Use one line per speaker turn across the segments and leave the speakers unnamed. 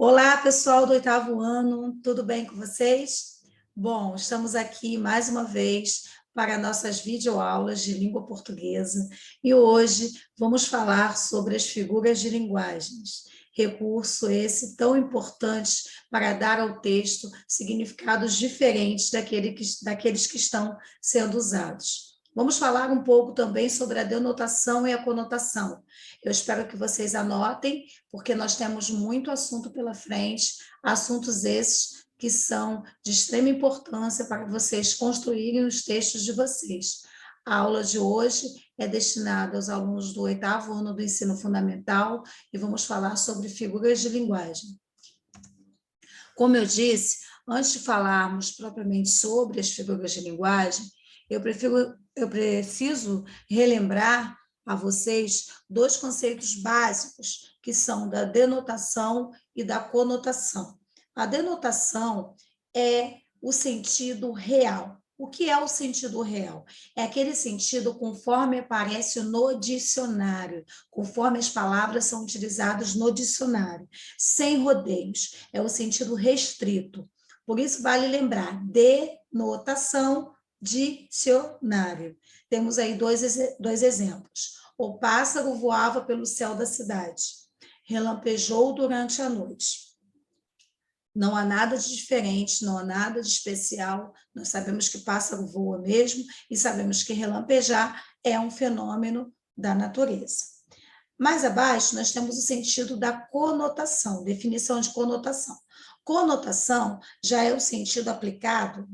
Olá, pessoal do oitavo ano, tudo bem com vocês? Bom, estamos aqui mais uma vez para nossas videoaulas de língua portuguesa e hoje vamos falar sobre as figuras de linguagens, recurso esse tão importante para dar ao texto significados diferentes daqueles que estão sendo usados. Vamos falar um pouco também sobre a denotação e a conotação. Eu espero que vocês anotem, porque nós temos muito assunto pela frente, assuntos esses que são de extrema importância para vocês construírem os textos de vocês. A aula de hoje é destinada aos alunos do oitavo ano do ensino fundamental e vamos falar sobre figuras de linguagem. Como eu disse, antes de falarmos propriamente sobre as figuras de linguagem, eu preciso relembrar a vocês dois conceitos básicos, que são da denotação e da conotação. A denotação é o sentido real. O que é o sentido real? É aquele sentido conforme aparece no dicionário, conforme as palavras são utilizadas no dicionário, sem rodeios. É o sentido restrito. Por isso, vale lembrar, denotação, dicionário. Temos aí dois exemplos. O pássaro voava pelo céu da cidade. Relampejou durante a noite. Não há nada de diferente, não há nada de especial. Nós sabemos que pássaro voa mesmo e sabemos que relampejar é um fenômeno da natureza. Mais abaixo, nós temos o sentido da conotação, definição de conotação. Conotação já é o sentido aplicado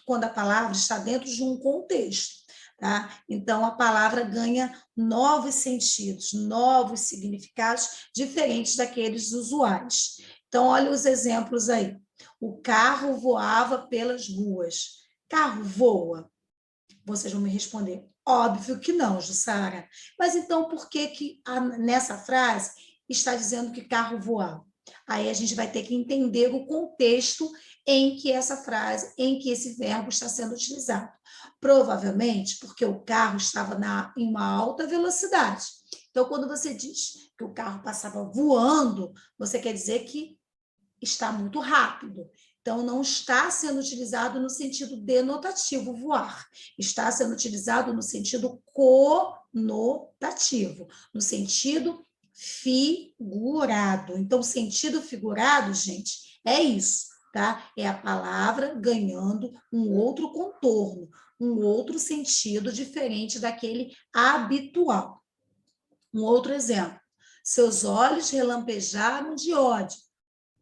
quando a palavra está dentro de um contexto. Tá? Então, a palavra ganha novos sentidos, novos significados, diferentes daqueles usuais. Então, olha os exemplos aí. O carro voava pelas ruas. Carro voa? Vocês vão me responder, óbvio que não, Jussara. Mas então, por que nessa frase está dizendo que carro voava? Aí a gente vai ter que entender o contexto em que essa frase, em que esse verbo está sendo utilizado. Provavelmente porque o carro estava em uma alta velocidade. Então, quando você diz que o carro passava voando, você quer dizer que está muito rápido. Então, não está sendo utilizado no sentido denotativo, voar. Está sendo utilizado no sentido conotativo, no sentido figurado. Então, sentido figurado, gente, é isso, tá? É a palavra ganhando um outro contorno, um outro sentido diferente daquele habitual. Um outro exemplo. Seus olhos relampejaram de ódio.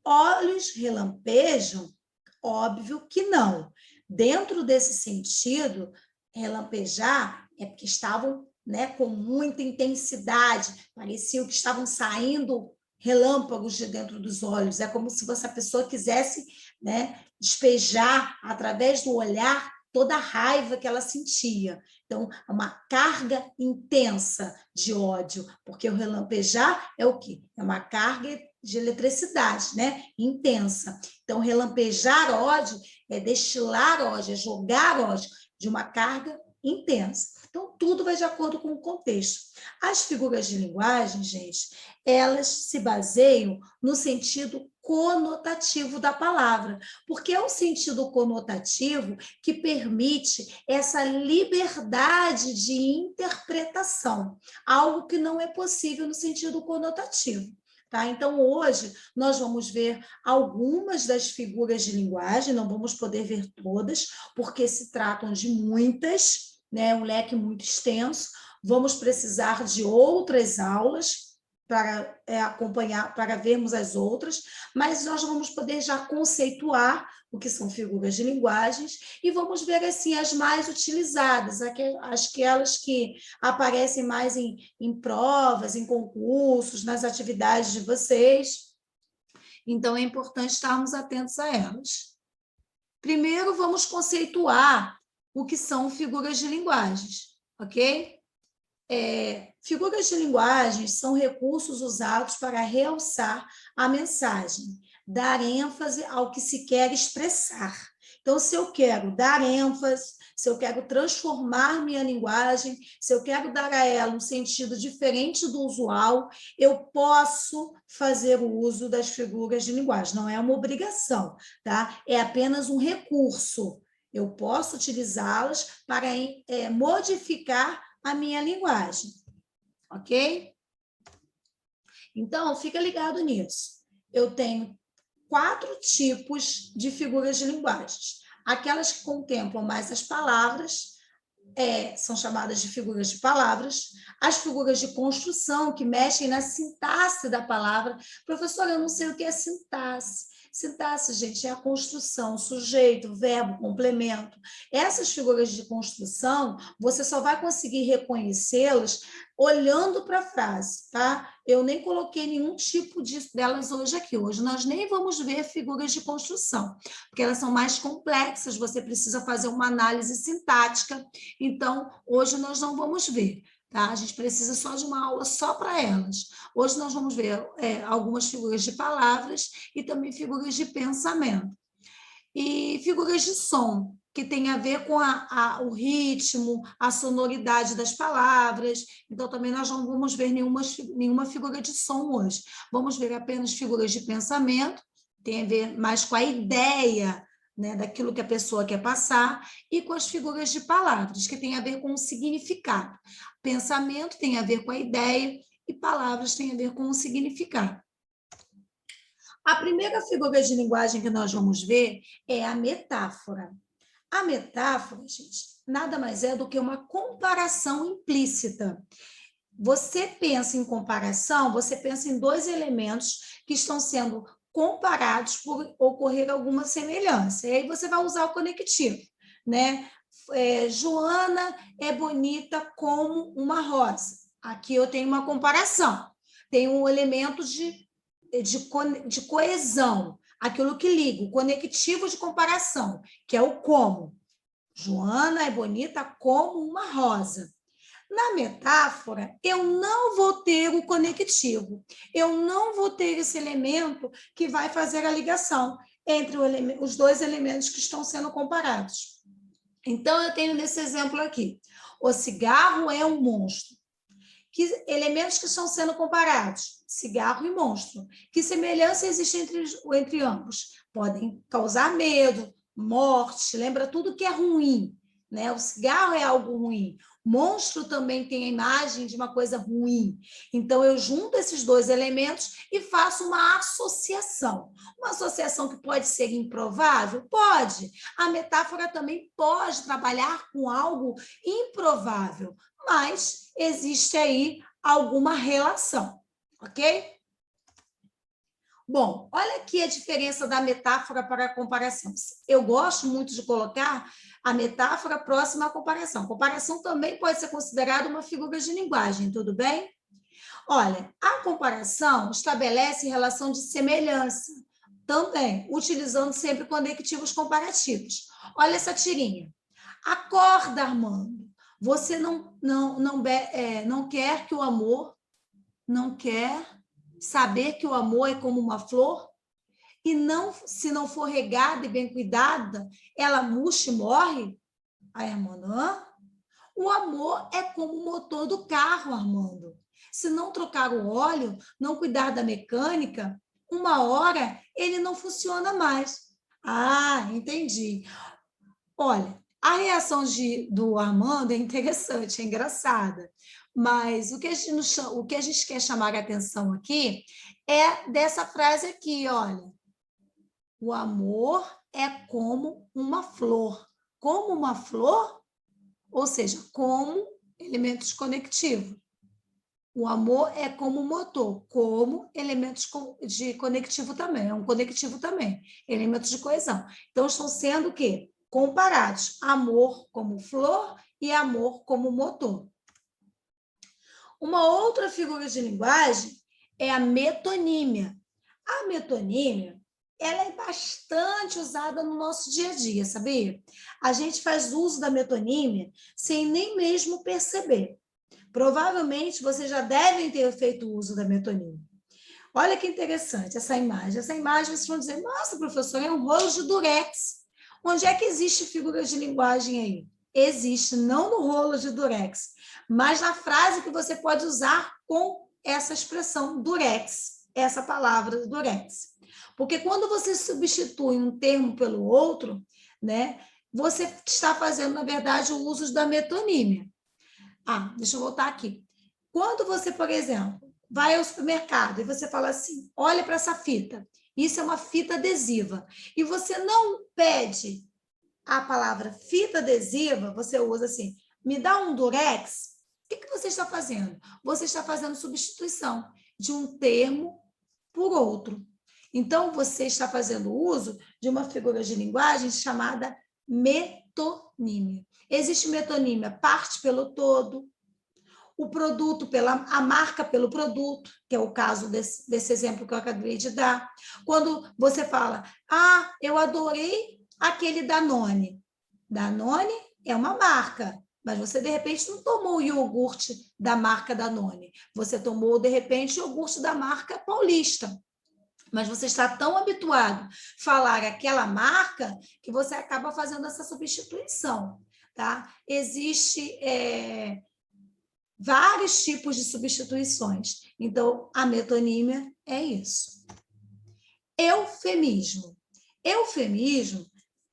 Olhos relampejam? Óbvio que não. Dentro desse sentido, relampejar é porque estavam, né, com muita intensidade, parecia que estavam saindo relâmpagos de dentro dos olhos. É como se essa pessoa quisesse, né, despejar através do olhar toda a raiva que ela sentia. Então, é uma carga intensa de ódio, porque o relampejar é o quê? É uma carga de eletricidade, né? Intensa. Então, relampejar ódio é destilar ódio, é jogar ódio de uma carga intensa. Então, tudo vai de acordo com o contexto. As figuras de linguagem, gente, elas se baseiam no sentido conotativo da palavra, porque é o sentido conotativo que permite essa liberdade de interpretação, algo que não é possível no sentido conotativo. Tá? Então, hoje, nós vamos ver algumas das figuras de linguagem, não vamos poder ver todas, porque se tratam de muitas, né? Um leque muito extenso. Vamos precisar de outras aulas para acompanhar, para vermos as outras, mas nós vamos poder já conceituar o que são figuras de linguagens e vamos ver assim as mais utilizadas, aquelas que aparecem mais em provas, em concursos, nas atividades de vocês. Então, é importante estarmos atentos a elas. Primeiro, vamos conceituar o que são figuras de linguagens, ok? Figuras de linguagem são recursos usados para realçar a mensagem, dar ênfase ao que se quer expressar. Então, se eu quero dar ênfase, se eu quero transformar minha linguagem, se eu quero dar a ela um sentido diferente do usual, eu posso fazer o uso das figuras de linguagem. Não é uma obrigação, tá? É apenas um recurso. Eu posso utilizá-las para modificar a minha linguagem, ok? Então, fica ligado nisso. Eu tenho 4 tipos de figuras de linguagens. Aquelas que contemplam mais as palavras, são chamadas de figuras de palavras. As figuras de construção, que mexem na sintaxe da palavra. Professora, eu não sei o que é sintaxe. Sintaxe, gente, é a construção, sujeito, verbo, complemento. Essas figuras de construção, você só vai conseguir reconhecê-las olhando para a frase, tá? Eu nem coloquei nenhum tipo delas hoje aqui. Hoje nós nem vamos ver figuras de construção, porque elas são mais complexas, você precisa fazer uma análise sintática, então hoje nós não vamos ver. Tá? A gente precisa só de uma aula só para elas. Hoje nós vamos ver algumas figuras de palavras e também figuras de pensamento. E figuras de som, que tem a ver com o ritmo, a sonoridade das palavras. Então, também nós não vamos ver nenhuma figura de som hoje. Vamos ver apenas figuras de pensamento, tem a ver mais com a ideia, né, daquilo que a pessoa quer passar, e com as figuras de palavras, que tem a ver com o significado. Pensamento tem a ver com a ideia, e palavras tem a ver com o significado. A primeira figura de linguagem que nós vamos ver é a metáfora. A metáfora, gente, nada mais é do que uma comparação implícita. Você pensa em comparação, você pensa em 2 elementos que estão sendo comparados por ocorrer alguma semelhança. E aí você vai usar o conectivo, né? Joana é bonita como uma rosa. Aqui eu tenho uma comparação. Tem um elemento de coesão, aquilo que liga, o conectivo de comparação, que é o como. Joana é bonita como uma rosa. Na metáfora, eu não vou ter o conectivo, eu não vou ter esse elemento que vai fazer a ligação entre os 2 elementos que estão sendo comparados. Então, eu tenho nesse exemplo aqui, o cigarro é um monstro. Que elementos que estão sendo comparados? Cigarro e monstro. Que semelhança existe entre ambos? Podem causar medo, morte, lembra tudo que é ruim, né? O cigarro é algo ruim. Monstro também tem a imagem de uma coisa ruim. Então, eu junto esses 2 elementos e faço uma associação. Uma associação que pode ser improvável? Pode. A metáfora também pode trabalhar com algo improvável, mas existe aí alguma relação, ok? Bom, olha aqui a diferença da metáfora para a comparação. Eu gosto muito de colocar a metáfora próxima à comparação. Comparação também pode ser considerada uma figura de linguagem, tudo bem? Olha, a comparação estabelece relação de semelhança, também, utilizando sempre conectivos comparativos. Olha essa tirinha. Acorda, Armando. Você não quer que o amor, não quer saber que o amor é como uma flor, e não, se não for regada e bem cuidada, ela murcha e morre? Aí, Armando, o amor é como o motor do carro, Armando. Se não trocar o óleo, não cuidar da mecânica, uma hora ele não funciona mais. Ah, entendi. Olha, a reação do Armando é interessante, é engraçada, mas o que a gente quer chamar a atenção aqui é dessa frase aqui, olha. O amor é como uma flor. Como uma flor, ou seja, como elementos conectivos. O amor é como motor, como elementos de conectivo também, é um conectivo também, elementos de coesão. Então, estão sendo o quê? Comparados, amor como flor e amor como motor. Uma outra figura de linguagem é a metonímia. A metonímia, ela é bastante usada no nosso dia a dia, sabia? A gente faz uso da metonímia sem nem mesmo perceber. Provavelmente, vocês já devem ter feito uso da metonímia. Olha que interessante essa imagem. Essa imagem, vocês vão dizer, nossa, professor, é um rolo de durex. Onde é que existe figura de linguagem aí? existe, não no rolo de durex, mas na frase que você pode usar com essa expressão durex, essa palavra durex. Porque quando você substitui um termo pelo outro, né, você está fazendo, na verdade, o uso da metonímia. Deixa eu voltar aqui. Quando você, por exemplo, vai ao supermercado e você fala assim, olha para essa fita, isso é uma fita adesiva, e você não pede a palavra fita adesiva, você usa assim, me dá um durex, o que você está fazendo? Você está fazendo substituição de um termo por outro. Então, você está fazendo uso de uma figura de linguagem chamada metonímia. Existe metonímia parte pelo todo, o produto a marca pelo produto, que é o caso desse exemplo que eu acabei de dar. Quando você fala, eu adorei aquele Danone. Danone é uma marca, mas você, de repente, não tomou o iogurte da marca Danone. Você tomou, de repente, o iogurte da marca Paulista. Mas você está tão habituado a falar aquela marca que você acaba fazendo essa substituição. Tá? Existe vários tipos de substituições. Então, a metonímia é isso. Eufemismo. Eufemismo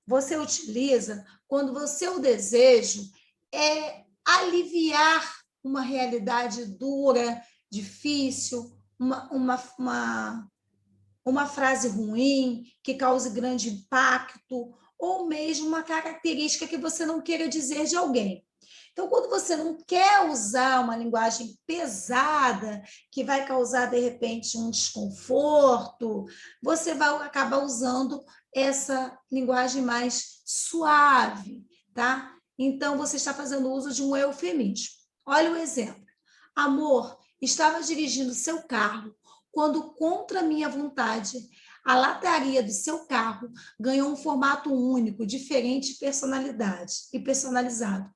você utiliza quando o seu desejo é aliviar uma realidade dura, difícil, uma frase ruim que cause grande impacto, ou mesmo uma característica que você não queira dizer de alguém. Então, quando você não quer usar uma linguagem pesada, que vai causar, de repente, um desconforto, você vai acabar usando essa linguagem mais suave, tá? Então, você está fazendo uso de um eufemismo. Olha o exemplo. Amor, estava dirigindo seu carro quando, contra minha vontade, a lataria do seu carro ganhou um formato único, diferente e personalizado.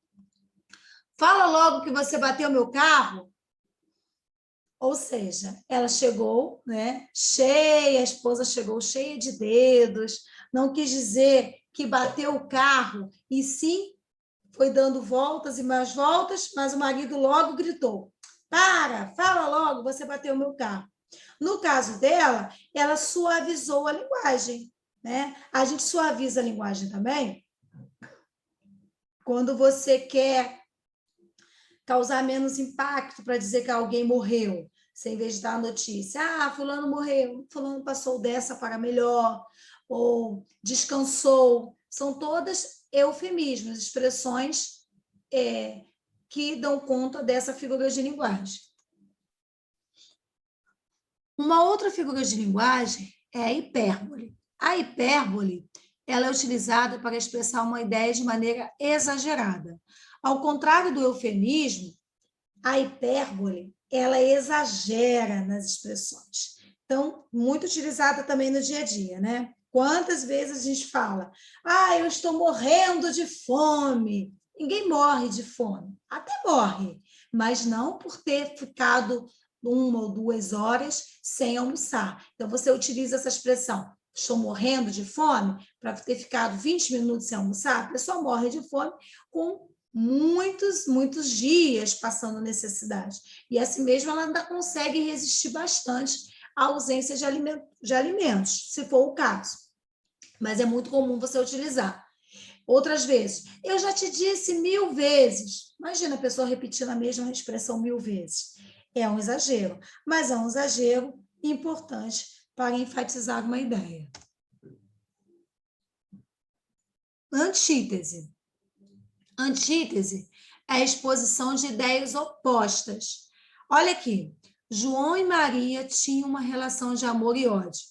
Fala logo que você bateu meu carro. Ou seja, ela chegou, né, cheia, a esposa chegou cheia de dedos, não quis dizer que bateu o carro, e sim foi dando voltas e mais voltas, mas o marido logo gritou, fala logo, você bateu meu carro. No caso dela, ela suavizou a linguagem, né? A gente suaviza a linguagem também quando você quer causar menos impacto para dizer que alguém morreu. Você, em vez de dar a notícia, fulano morreu, fulano passou dessa para melhor, ou descansou. São todas eufemismos, expressões que dão conta dessa figura de linguagem. Uma outra figura de linguagem é a hipérbole. A hipérbole ela é utilizada para expressar uma ideia de maneira exagerada. Ao contrário do eufemismo, a hipérbole ela exagera nas expressões. Então, muito utilizada também no dia a dia, né? Quantas vezes a gente fala, eu estou morrendo de fome. Ninguém morre de fome. Até morre, mas não por ter ficado 1 ou 2 horas sem almoçar. Então, você utiliza essa expressão, estou morrendo de fome, para ter ficado 20 minutos sem almoçar, a pessoa morre de fome com muitos dias passando necessidade. E assim mesmo ela ainda consegue resistir bastante à ausência de alimentos, se for o caso. Mas é muito comum você utilizar. Outras vezes, eu já te disse 1000 vezes. Imagina a pessoa repetindo a mesma expressão 1000 vezes. É um exagero, mas é um exagero importante para enfatizar uma ideia. Antítese. Antítese é a exposição de ideias opostas. Olha aqui, João e Maria tinham uma relação de amor e ódio.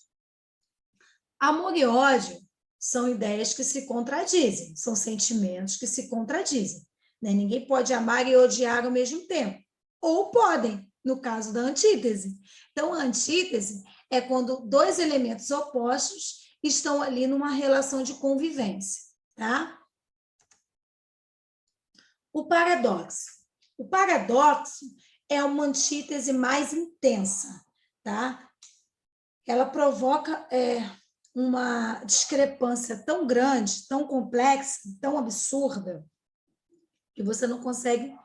Amor e ódio são ideias que se contradizem, são sentimentos que se contradizem. Né? Ninguém pode amar e odiar ao mesmo tempo. Ou podem, no caso da antítese. Então, a antítese é quando 2 elementos opostos estão ali numa relação de convivência. Tá? O paradoxo. O paradoxo é uma antítese mais intensa, tá? Ela provoca uma discrepância tão grande, tão complexa, tão absurda, que você não consegue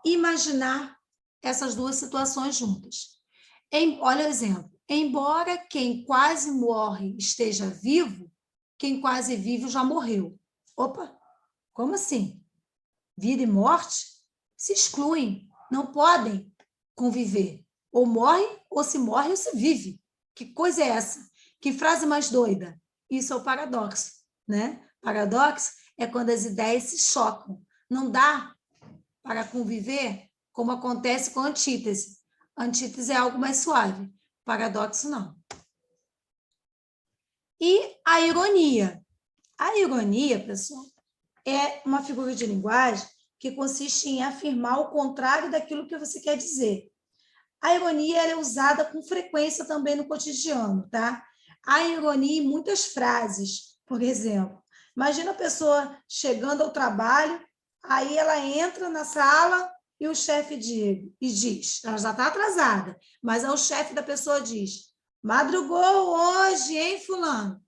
imaginar essas duas situações juntas. Olha o exemplo. Embora quem quase morre esteja vivo, quem quase vive já morreu. Opa, como assim? Vida e morte se excluem, não podem conviver. Ou morre, ou se vive. Que coisa é essa? Que frase mais doida? Isso é o paradoxo, né? Paradoxo é quando as ideias se chocam. Não dá para conviver como acontece com a antítese. A antítese é algo mais suave. Paradoxo, não. E a ironia. A ironia, pessoal, é uma figura de linguagem que consiste em afirmar o contrário daquilo que você quer dizer. A ironia é usada com frequência também no cotidiano, tá? Há ironia em muitas frases. Por exemplo, imagina a pessoa chegando ao trabalho, aí ela entra na sala e o chefe diz, ela já está atrasada, mas aí o chefe da pessoa diz, madrugou hoje, hein, fulano?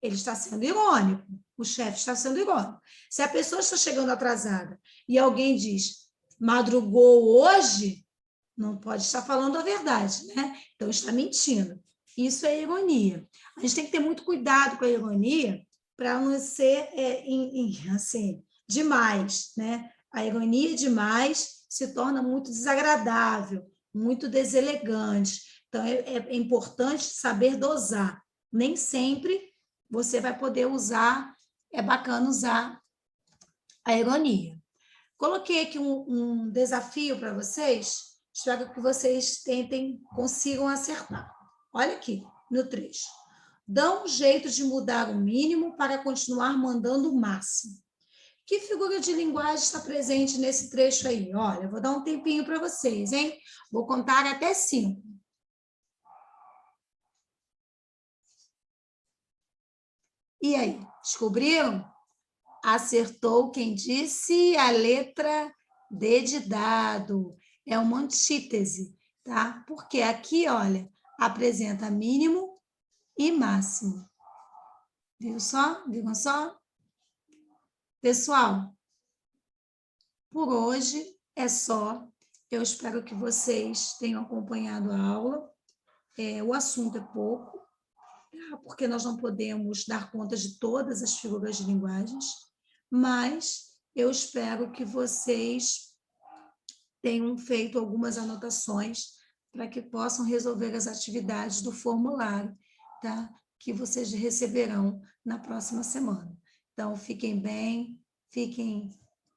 Ele está sendo irônico, o chefe está sendo irônico. Se a pessoa está chegando atrasada e alguém diz, madrugou hoje, não pode estar falando a verdade, né? Então está mentindo. Isso é ironia. A gente tem que ter muito cuidado com a ironia para não ser assim, demais, né? A ironia demais se torna muito desagradável, muito deselegante. Então é importante saber dosar. Nem sempre você vai poder usar, é bacana usar a ironia. Coloquei aqui um desafio para vocês, espero que vocês consigam acertar. Olha aqui, no trecho. Dá um jeito de mudar o mínimo para continuar mandando o máximo. Que figura de linguagem está presente nesse trecho aí? Olha, vou dar um tempinho para vocês, hein? Vou contar até 5. E aí, descobriram? Acertou quem disse a letra D de dado. É uma antítese, tá? Porque aqui, olha, apresenta mínimo e máximo. Viu só? Viram só? Pessoal, por hoje é só. Eu espero que vocês tenham acompanhado a aula. O assunto é pouco, tá? Porque nós não podemos dar conta de todas as figuras de linguagens, mas eu espero que vocês tenham feito algumas anotações para que possam resolver as atividades do formulário, tá? Que vocês receberão na próxima semana. Então, fiquem bem, fiquem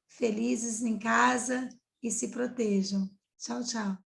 felizes em casa e se protejam. Tchau, tchau.